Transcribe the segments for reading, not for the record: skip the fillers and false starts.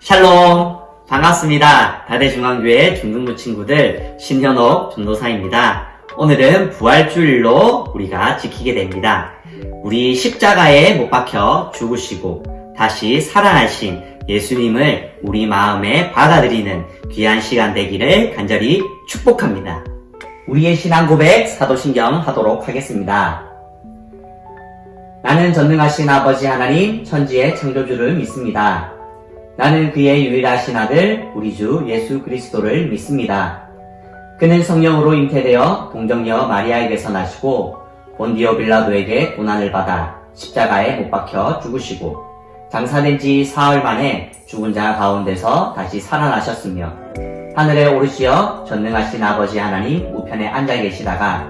샬롬! 반갑습니다. 다대중앙교회 중등부 친구들 신현옥 전도사입니다. 오늘은 부활주일로 우리가 지키게 됩니다. 우리 십자가에 못 박혀 죽으시고 다시 살아나신 예수님을 우리 마음에 받아들이는 귀한 시간 되기를 간절히 축복합니다. 우리의 신앙 고백 사도신경 하도록 하겠습니다. 나는 전능하신 아버지 하나님 천지의 창조주를 믿습니다. 나는 그의 유일하신 아들 우리 주 예수 그리스도를 믿습니다. 그는 성령으로 잉태되어 동정녀 마리아에게서 나시고 본디오 빌라도에게 고난을 받아 십자가에 못 박혀 죽으시고 장사된 지 사흘 만에 죽은 자 가운데서 다시 살아나셨으며 하늘에 오르시어 전능하신 아버지 하나님 우편에 앉아 계시다가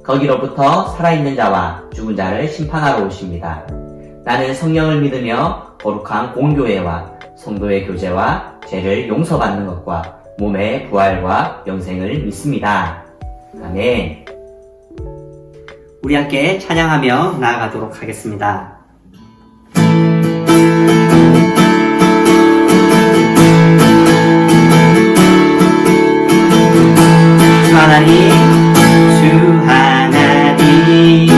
거기로부터 살아있는 자와 죽은 자를 심판하러 오십니다. 나는 성령을 믿으며 거룩한 공교회와 성도의 교제와 죄를 용서받는 것과 몸의 부활과 영생을 믿습니다. 아멘. 우리 함께 찬양하며 나아가도록 하겠습니다. 주 하나님, 주 하나님,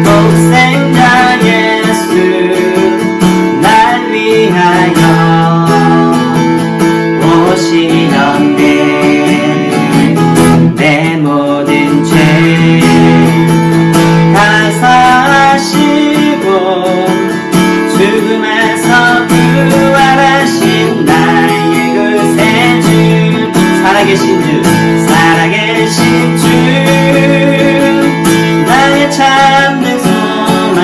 독생자 예수 날 위하여 오시던데 내 모든 죄 다 사하시고 죽음에서 부활하신 나의 구세주 살아계신 주 살아계신 주 나의 참된 소망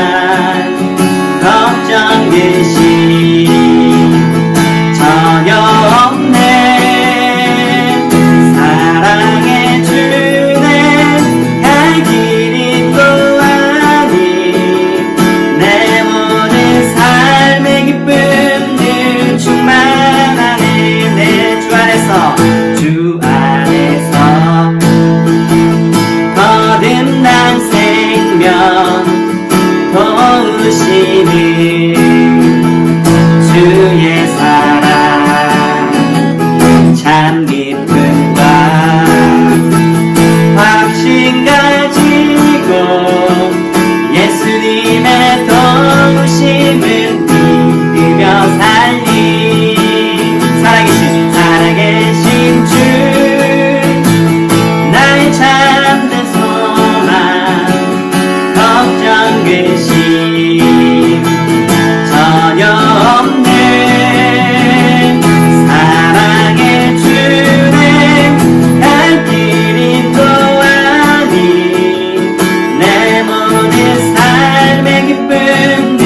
걱정 근심 전혀 없네 사랑해 주네 갈 길이 또 아니 내 모든 삶의 기쁨들 충만하네 내 주 안에서 거듭난 생명 도우시는 주의 사랑 참 기쁨과 확신 가지고 예수님의 도우심을 믿으며 살림 살아계신 주 나의 참된 소망 걱정 근심 전혀 없네 사랑해 주네 갈 길이 또 아니 내 모든 삶의 기쁨들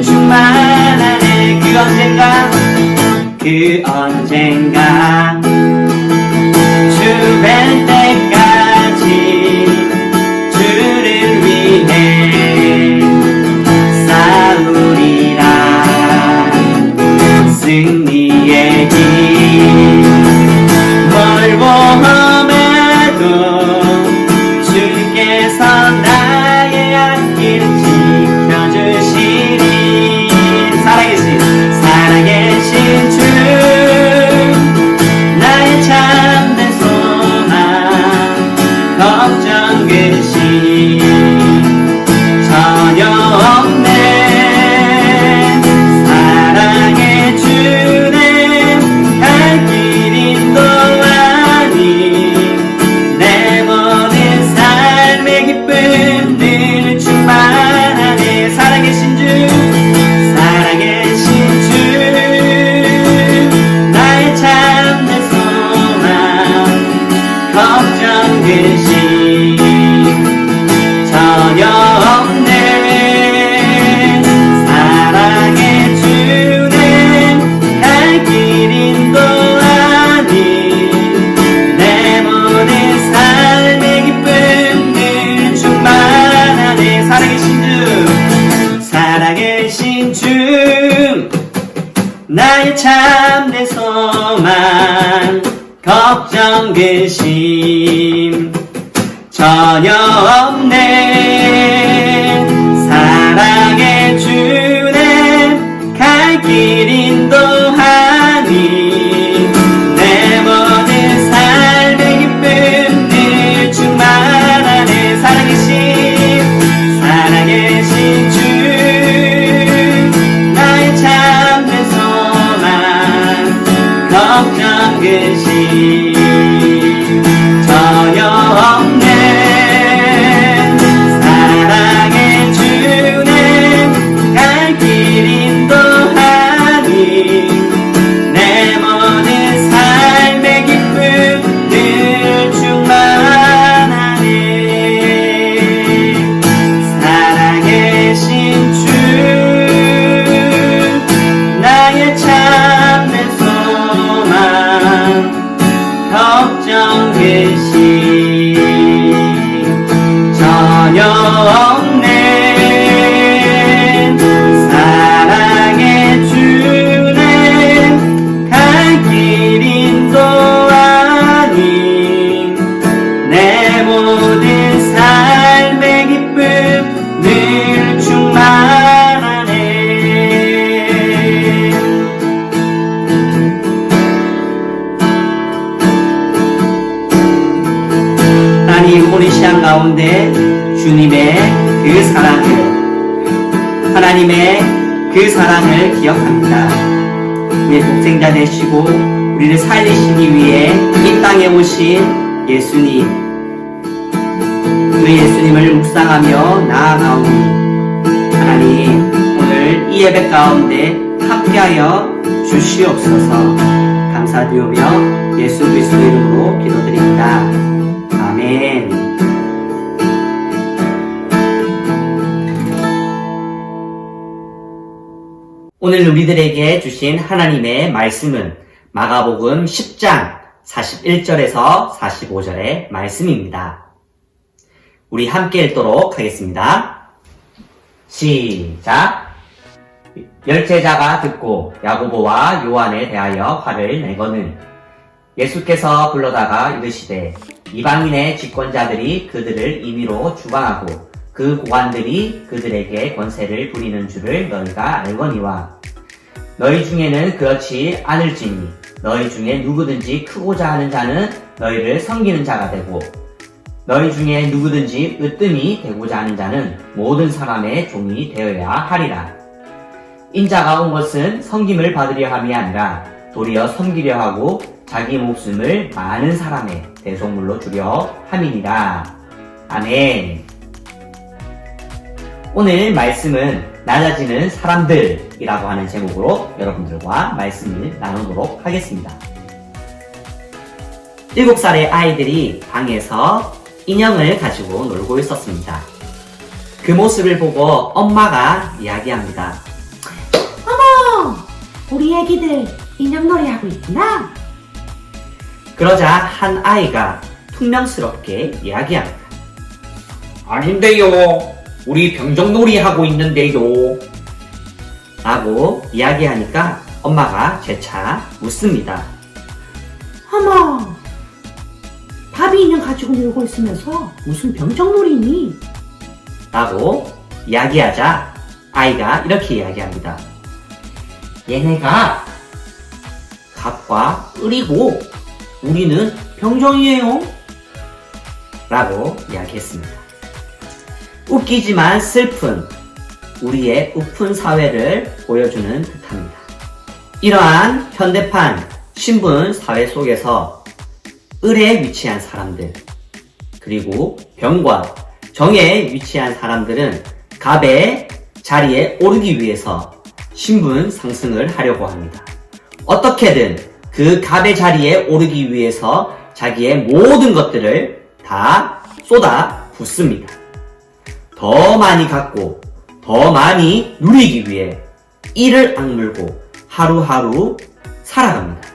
충만하네 그 언젠가 주 뵐 때까지 주를 위해 싸우리라 승리의 길 멀고 험해도 주께서 나의 앞길을 지켜주시리 살아계신 주 나의 참된 소망 걱정 근심 전혀 없네 사랑해 주네 갈 길이 또 아니 내 모든 삶의 기쁨들 충만하네 살아계신 주 나의 참된 소망 걱정 근심 전혀 없네 사랑해 주네 갈 길이 또 아니 내 모든 삶의 기쁨들 충만하네 살아계신 주 나의 참된 소망 걱정 근심 전혀 없네 사랑해 주네 가운데 주님의 그 사랑을, 하나님의 그 사랑을 기억합니다. 우리의 독생자 되시고 우리를 살리시기 위해 이 땅에 오신 예수님, 그 예수님을 묵상하며 나아가오니 하나님 오늘 이 예배 가운데 함께하여 주시옵소서. 감사드리며 예수 그리스도 이름으로 기도드립니다. 아멘. 오늘 우리들에게 주신 하나님의 말씀은 마가복음 10장 41절에서 45절의 말씀입니다. 우리 함께 읽도록 하겠습니다. 시작. 열제자가 듣고 야고보와 요한에 대하여 화를 내거늘 예수께서 불러다가 이르시되 이방인의 집권자들이 그들을 임의로 주관하고 그 고관들이 그들에게 권세를 부리는 줄을 너희가 알거니와 너희 중에는 그렇지 않을지니 너희 중에 누구든지 크고자 하는 자는 너희를 섬기는 자가 되고 너희 중에 누구든지 으뜸이 되고자 하는 자는 모든 사람의 종이 되어야 하리라. 인자가 온 것은 섬김을 받으려 함이 아니라 도리어 섬기려 하고 자기 목숨을 많은 사람의 대속물로 주려 함이니라. 아멘. 오늘 말씀은 낮아지는 사람들이라고 하는 제목으로 여러분들과 말씀을 나누도록 하겠습니다. 7살의 아이들이 방에서 인형을 가지고 놀고 있었습니다. 그 모습을 보고 엄마가 이야기합니다. 어머! 우리 애기들 인형놀이 하고 있구나? 그러자 한 아이가 퉁명스럽게 이야기합니다. 아닌데요. 우리 병정놀이 하고 있는데요. 라고 이야기하니까 엄마가 재차 묻습니다. 어머! 바비 인형 가지고 놀고 있으면서 무슨 병정놀이니? 라고 이야기하자 아이가 이렇게 이야기합니다. 얘네가 갑과 을이고 우리는 병정이에요. 라고 이야기했습니다. 웃기지만 슬픈 우리의 우픈 사회를 보여주는 듯합니다. 이러한 현대판 신분 사회 속에서 을에 위치한 사람들, 그리고 병과 정에 위치한 사람들은 갑의 자리에 오르기 위해서 신분 상승을 하려고 합니다. 어떻게든 그 갑의 자리에 오르기 위해서 자기의 모든 것들을 다 쏟아 붓습니다. 더 많이 갖고 더 많이 누리기 위해 이를 악물고 하루하루 살아갑니다.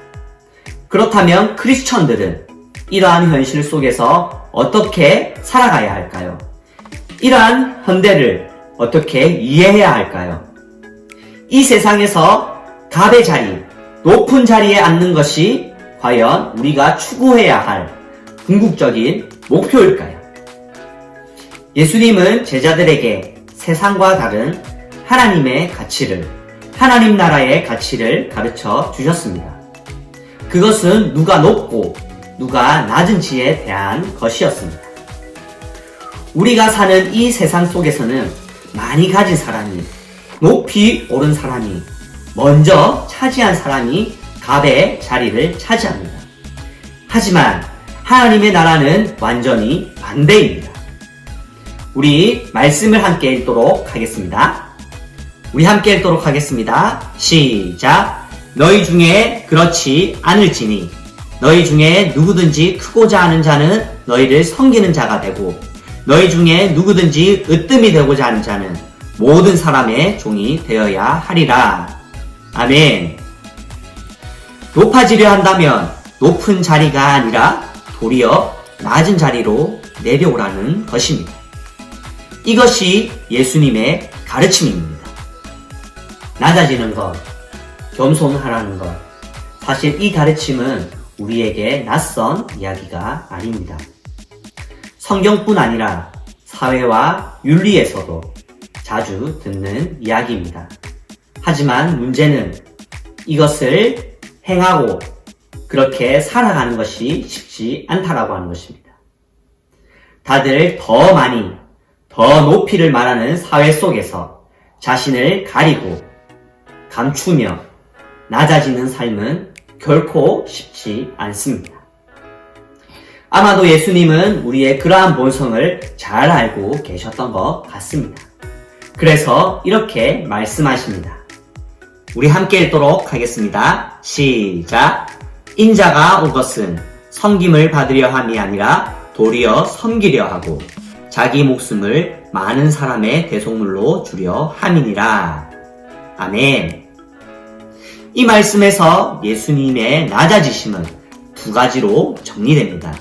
그렇다면 크리스천들은 이러한 현실 속에서 어떻게 살아가야 할까요? 이러한 현대를 어떻게 이해해야 할까요? 이 세상에서 갑의 자리, 높은 자리에 앉는 것이 과연 우리가 추구해야 할 궁극적인 목표일까요? 예수님은 제자들에게 세상과 다른 하나님의 가치를, 하나님 나라의 가치를 가르쳐 주셨습니다. 그것은 누가 높고 누가 낮은지에 대한 것이었습니다. 우리가 사는 이 세상 속에서는 많이 가진 사람이, 높이 오른 사람이, 먼저 차지한 사람이 갑의 자리를 차지합니다. 하지만 하나님의 나라는 완전히 반대입니다. 우리 말씀을 함께 읽도록 하겠습니다. 우리 함께 읽도록 하겠습니다. 시작. 너희 중에 그렇지 않을지니 너희 중에 누구든지 크고자 하는 자는 너희를 섬기는 자가 되고 너희 중에 누구든지 으뜸이 되고자 하는 자는 모든 사람의 종이 되어야 하리라. 아멘. 높아지려 한다면 높은 자리가 아니라 도리어 낮은 자리로 내려오라는 것입니다. 이것이 예수님의 가르침입니다. 낮아지는 것, 겸손하라는 것. 사실 이 가르침은 우리에게 낯선 이야기가 아닙니다. 성경뿐 아니라 사회와 윤리에서도 자주 듣는 이야기입니다. 하지만 문제는 이것을 행하고 그렇게 살아가는 것이 쉽지 않다라고 하는 것입니다. 다들 더 많이, 더 높이를 말하는 사회 속에서 자신을 가리고 감추며 낮아지는 삶은 결코 쉽지 않습니다. 아마도 예수님은 우리의 그러한 본성을 잘 알고 계셨던 것 같습니다. 그래서 이렇게 말씀하십니다. 우리 함께 읽도록 하겠습니다. 시작! 인자가 온 것은 섬김을 받으려 함이 아니라 도리어 섬기려 하고 자기 목숨을 많은 사람의 대속물로 주려 함이니라. 아멘. 이 말씀에서 예수님의 낮아지심은 두 가지로 정리됩니다.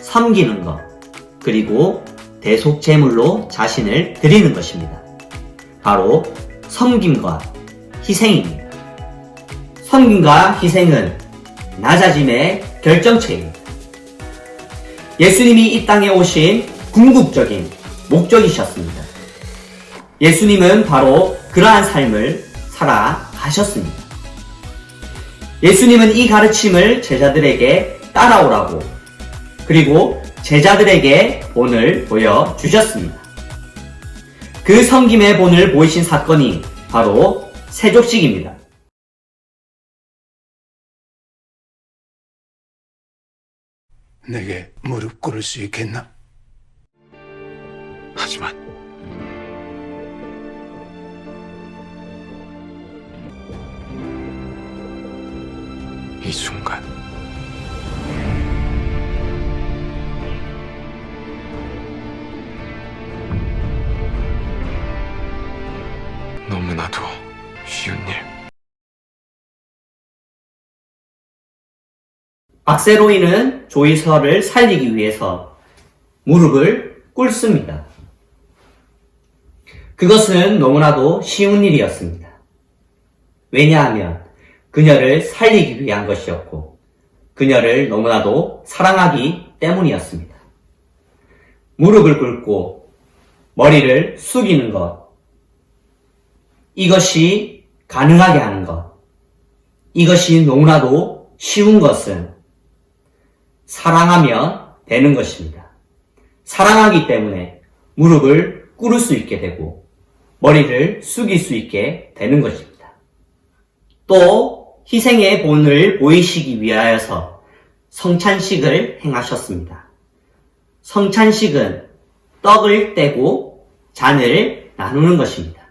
섬기는 것, 그리고 대속제물로 자신을 드리는 것입니다. 바로 섬김과 희생입니다. 섬김과 희생은 낮아짐의 결정체입니다. 예수님이 이 땅에 오신 궁극적인 목적이셨습니다. 예수님은 바로 그러한 삶을 살아가셨습니다. 예수님은 이 가르침을 제자들에게 따라오라고, 그리고 제자들에게 본을 보여주셨습니다. 그 섬김의 본을 보이신 사건이 바로 세족식입니다. 내게 무릎 꿇을 수 있겠나? 하지만 이 순간 너무나도 쉬운 일. 박세로이는 조이설을 살리기 위해서 무릎을 꿇습니다. 그것은 너무나도 쉬운 일이었습니다. 왜냐하면 그녀를 살리기 위한 것이었고 그녀를 너무나도 사랑하기 때문이었습니다. 무릎을 꿇고 머리를 숙이는 것, 이것이 가능하게 하는 것, 이것이 너무나도 쉬운 것은 사랑하면 되는 것입니다. 사랑하기 때문에 무릎을 꿇을 수 있게 되고 머리를 숙일 수 있게 되는 것입니다. 또 희생의 본을 보이시기 위하여서 성찬식을 행하셨습니다. 성찬식은 떡을 떼고 잔을 나누는 것입니다.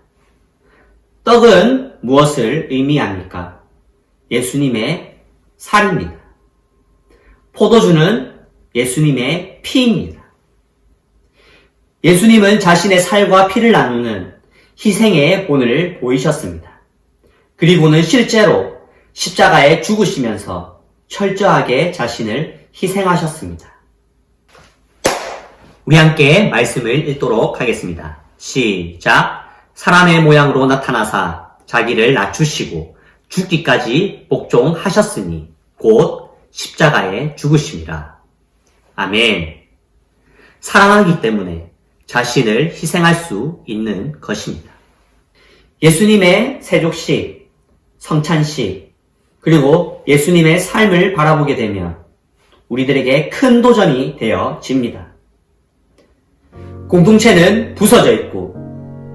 떡은 무엇을 의미합니까? 예수님의 살입니다. 포도주는 예수님의 피입니다. 예수님은 자신의 살과 피를 나누는 희생의 본을 보이셨습니다. 그리고는 실제로 십자가에 죽으시면서 철저하게 자신을 희생하셨습니다. 우리 함께 말씀을 읽도록 하겠습니다. 시작! 사람의 모양으로 나타나사 자기를 낮추시고 죽기까지 복종하셨으니 곧 십자가에 죽으심이라. 아멘. 사랑하기 때문에 자신을 희생할 수 있는 것입니다. 예수님의 세족식, 성찬식, 그리고 예수님의 삶을 바라보게 되면 우리들에게 큰 도전이 되어집니다. 공동체는 부서져 있고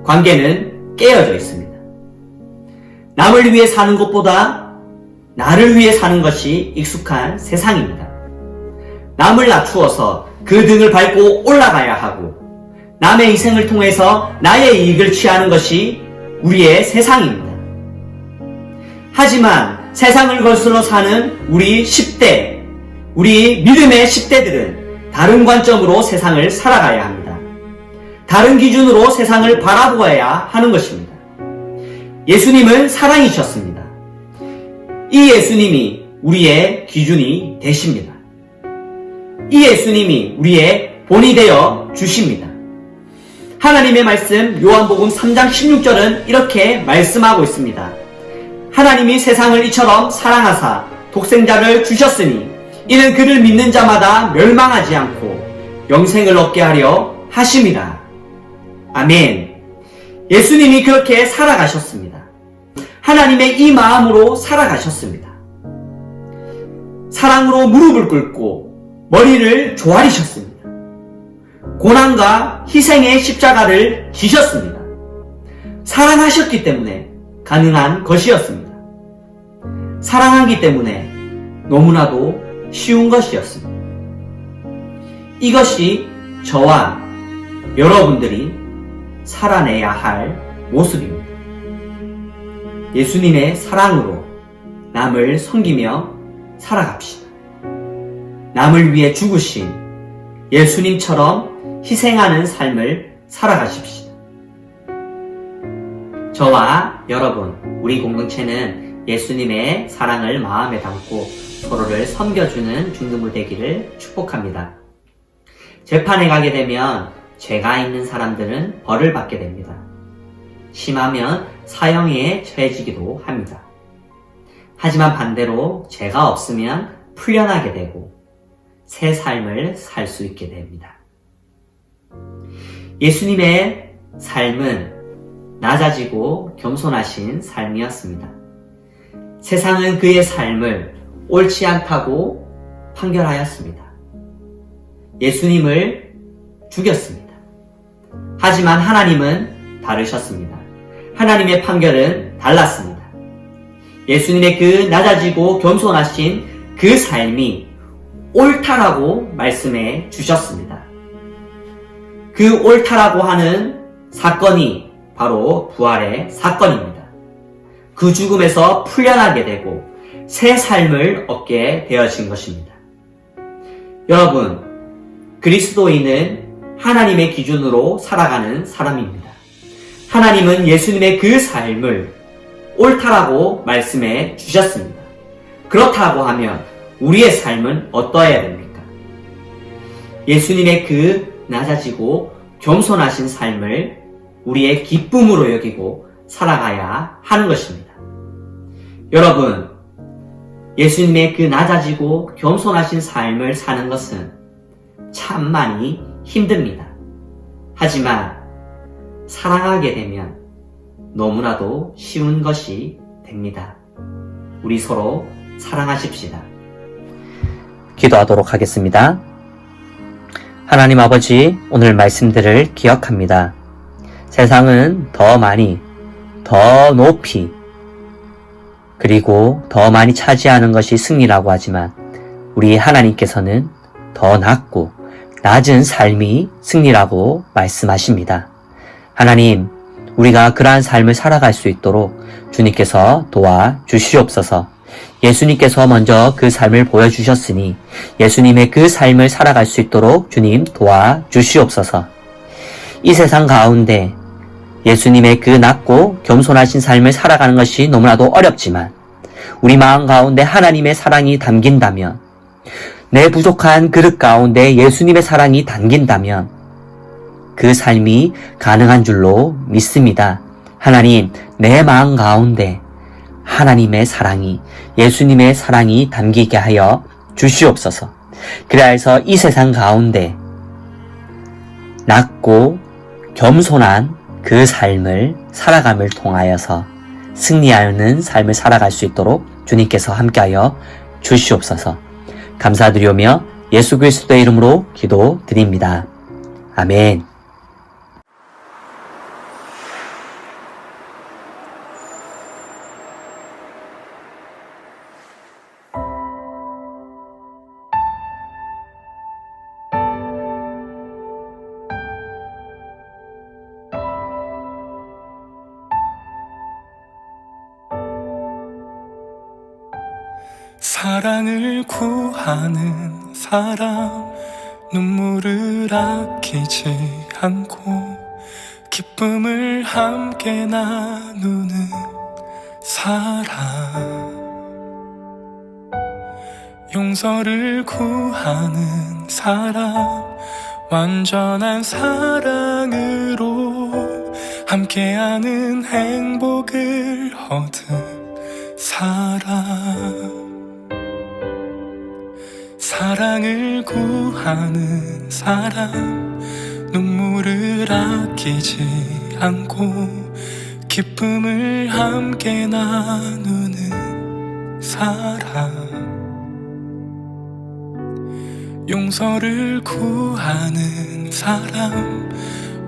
관계는 깨어져 있습니다. 남을 위해 사는 것보다 나를 위해 사는 것이 익숙한 세상입니다. 남을 낮추어서 그 등을 밟고 올라가야 하고 남의 희생을 통해서 나의 이익을 취하는 것이 우리의 세상입니다. 하지만 세상을 거슬러 사는 우리 10대, 우리 믿음의 10대들은 다른 관점으로 세상을 살아가야 합니다. 다른 기준으로 세상을 바라보아야 하는 것입니다. 예수님은 사랑이셨습니다. 이 예수님이 우리의 기준이 되십니다. 이 예수님이 우리의 본이 되어 주십니다. 하나님의 말씀 요한복음 3장 16절은 이렇게 말씀하고 있습니다. 하나님이 세상을 이처럼 사랑하사 독생자를 주셨으니 이는 그를 믿는 자마다 멸망하지 않고 영생을 얻게 하려 하심이라. 아멘. 예수님이 그렇게 살아가셨습니다. 하나님의 이 마음으로 살아가셨습니다. 사랑으로 무릎을 꿇고 머리를 조아리셨습니다. 고난과 희생의 십자가를 지셨습니다. 사랑하셨기 때문에 가능한 것이었습니다. 사랑하기 때문에 너무나도 쉬운 것이었습니다. 이것이 저와 여러분들이 살아내야 할 모습입니다. 예수님의 사랑으로 남을 섬기며 살아갑시다. 남을 위해 죽으신 예수님처럼 희생하는 삶을 살아가십시다. 저와 여러분, 우리 공동체는 예수님의 사랑을 마음에 담고 서로를 섬겨주는 중등부 되기를 축복합니다. 재판에 가게 되면 죄가 있는 사람들은 벌을 받게 됩니다. 심하면 사형에 처해지기도 합니다. 하지만 반대로 죄가 없으면 풀려나게 되고 새 삶을 살 수 있게 됩니다. 예수님의 삶은 낮아지고 겸손하신 삶이었습니다. 세상은 그의 삶을 옳지 않다고 판결하였습니다. 예수님을 죽였습니다. 하지만 하나님은 다르셨습니다. 하나님의 판결은 달랐습니다. 예수님의 그 낮아지고 겸손하신 그 삶이 옳다라고 말씀해 주셨습니다. 그 옳다라고 하는 사건이 바로 부활의 사건입니다. 그 죽음에서 풀려나게 되고 새 삶을 얻게 되어진 것입니다. 여러분, 그리스도인은 하나님의 기준으로 살아가는 사람입니다. 하나님은 예수님의 그 삶을 옳다라고 말씀해 주셨습니다. 그렇다고 하면 우리의 삶은 어떠해야 됩니까? 예수님의 그 낮아지고 겸손하신 삶을 우리의 기쁨으로 여기고 살아가야 하는 것입니다. 여러분, 예수님의 그 낮아지고 겸손하신 삶을 사는 것은 참 많이 힘듭니다. 하지만 사랑하게 되면 너무나도 쉬운 것이 됩니다. 우리 서로 사랑하십시다. 기도하도록 하겠습니다. 하나님 아버지, 오늘 말씀들을 기억합니다. 세상은 더 많이, 더 높이, 그리고 더 많이 차지하는 것이 승리라고 하지만 우리 하나님께서는 더 낮고 낮은 삶이 승리라고 말씀하십니다. 하나님, 우리가 그러한 삶을 살아갈 수 있도록 주님께서 도와주시옵소서. 예수님께서 먼저 그 삶을 보여주셨으니 예수님의 그 삶을 살아갈 수 있도록 주님 도와주시옵소서. 이 세상 가운데 예수님의 그 낮고 겸손하신 삶을 살아가는 것이 너무나도 어렵지만 우리 마음 가운데 하나님의 사랑이 담긴다면, 내 부족한 그릇 가운데 예수님의 사랑이 담긴다면 그 삶이 가능한 줄로 믿습니다. 하나님, 내 마음 가운데 하나님의 사랑이, 예수님의 사랑이 담기게 하여 주시옵소서. 그래야 해서 이 세상 가운데 낮고 겸손한 그 삶을 살아감을 통하여서 승리하는 삶을 살아갈 수 있도록 주님께서 함께하여 주시옵소서. 감사드리오며 예수 그리스도의 이름으로 기도드립니다. 아멘. 사랑을 구하는 사람, 눈물을 아끼지 않고 기쁨을 함께 나누는 사람, 용서를 구하는 사람, 완전한 사랑으로 함께하는 행복을 얻은 사람, 사랑을 구하는 사람, 눈물을 아끼지 않고 기쁨을 함께 나누는 사람, 용서를 구하는 사람,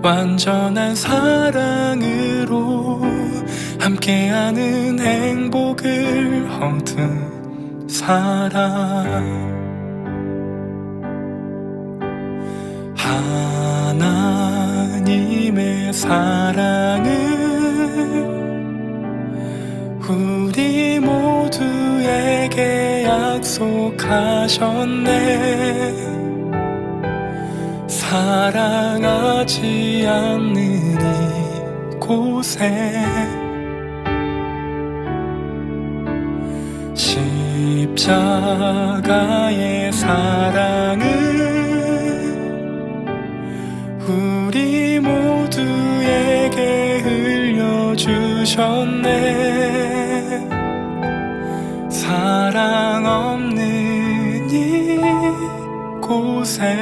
완전한 사랑으로 함께하는 행복을 얻은 사람. 하나님의 사랑을 우리 모두에게 약속하셨네. 사랑하지 않는 이곳에 십자가의 사랑을 우리 모두에게 흘려주셨네. 사랑 없는 이곳에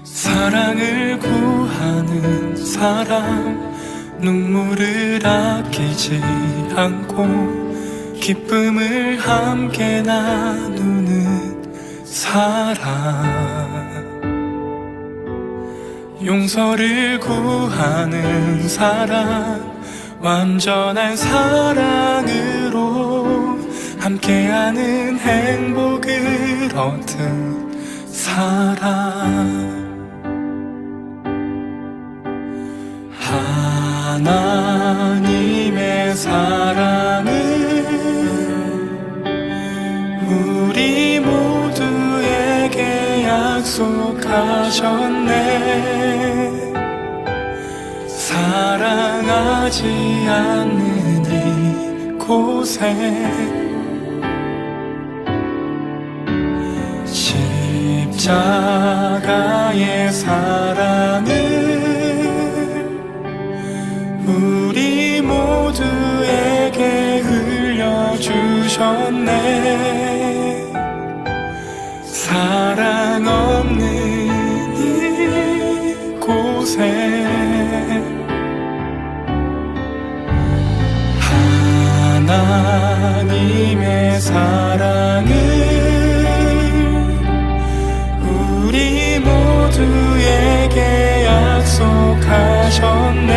사랑을 구하는 사람, 눈물을 아끼지 않고 기쁨을 함께 나누는 사람. 용서를 구하는 사람, 완전한 사랑으로 함께하는 행복을 얻은 사람. 하나님의 사랑을 우리 모두에게 약속하셨네. 사랑하지 않는 이곳에 십자가의 사랑을 우리 모두에게 흘려주셨네. 사랑 없는 이곳에 하나님의 사랑을 우리 모두에게 약속하셨네.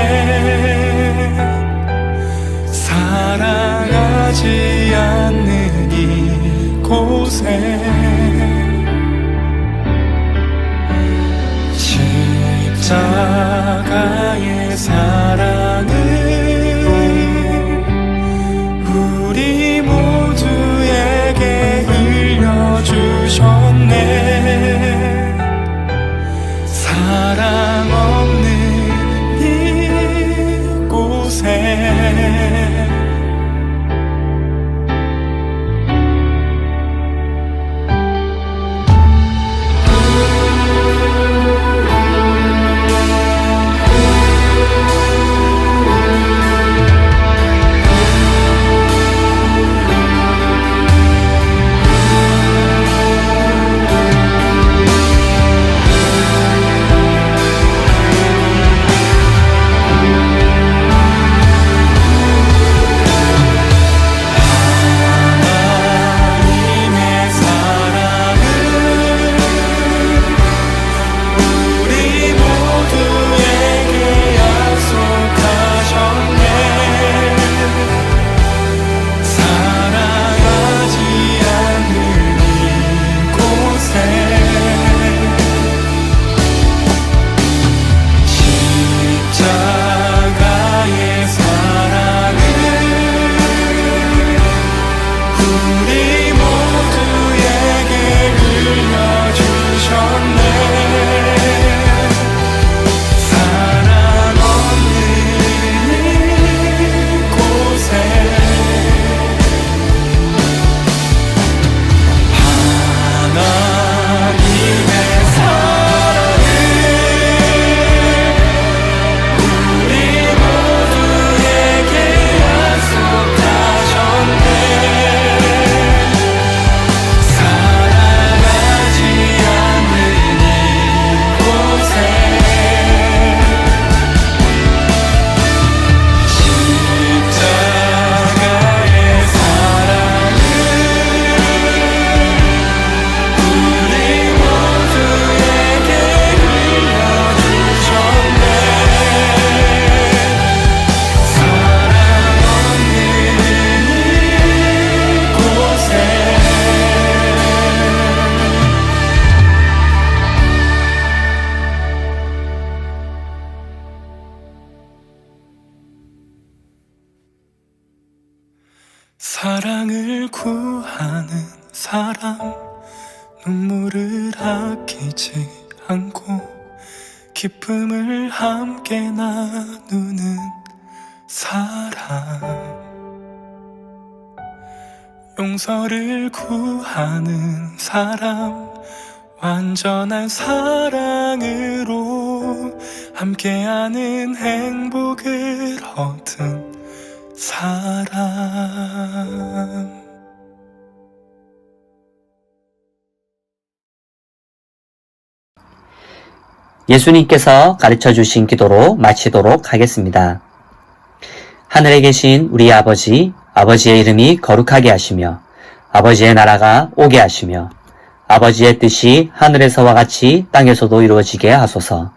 사랑하지 않는 이곳에 십자가의 사랑을 우리 모두에게 흘려주셨네. 사랑 없는 이곳에 사랑을 구하는 사람, 눈물을 아끼지 않고 기쁨을 함께 나누는 사람, 용서를 구하는 사람, 완전한 사랑으로 함께하는 행복을 얻은 사람. 예수님께서 가르쳐 주신 기도로 마치도록 하겠습니다. 하늘에 계신 우리 아버지, 아버지의 이름이 거룩하게 하시며 아버지의 나라가 오게 하시며 아버지의 뜻이 하늘에서와 같이 땅에서도 이루어지게 하소서.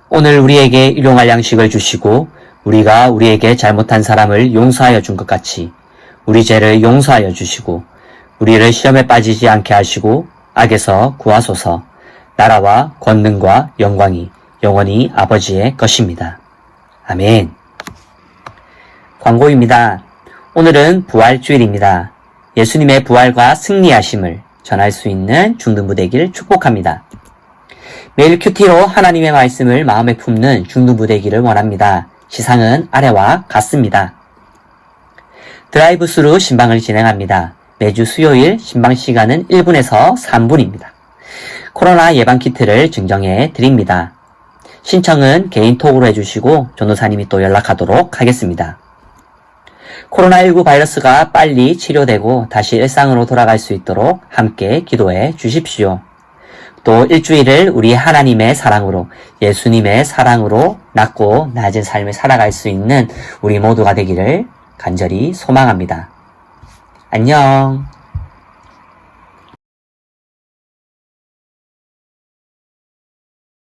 오늘 우리에게 일용할 양식을 주시고 우리가 우리에게 잘못한 사람을 용서하여 준 것 같이 우리 죄를 용서하여 주시고 우리를 시험에 빠지지 않게 하시고 악에서 구하소서. 나라와 권능과 영광이 영원히 아버지의 것입니다. 아멘. 광고입니다. 오늘은 부활주일입니다. 예수님의 부활과 승리하심을 전할 수 있는 중등부 되기를 축복합니다. 매일 큐티로 하나님의 말씀을 마음에 품는 중등부 되기를 원합니다. 시상은 아래와 같습니다. 드라이브 스루 신방을 진행합니다. 매주 수요일 신방 시간은 1분에서 3분입니다. 코로나 예방 키트를 증정해 드립니다. 신청은 개인톡으로 해주시고 전도사님이 또 연락하도록 하겠습니다. 코로나19 바이러스가 빨리 치료되고 다시 일상으로 돌아갈 수 있도록 함께 기도해 주십시오. 또 일주일을 우리 하나님의 사랑으로, 예수님의 사랑으로 낮고 낮은 삶을 살아갈 수 있는 우리 모두가 되기를 간절히 소망합니다. 안녕.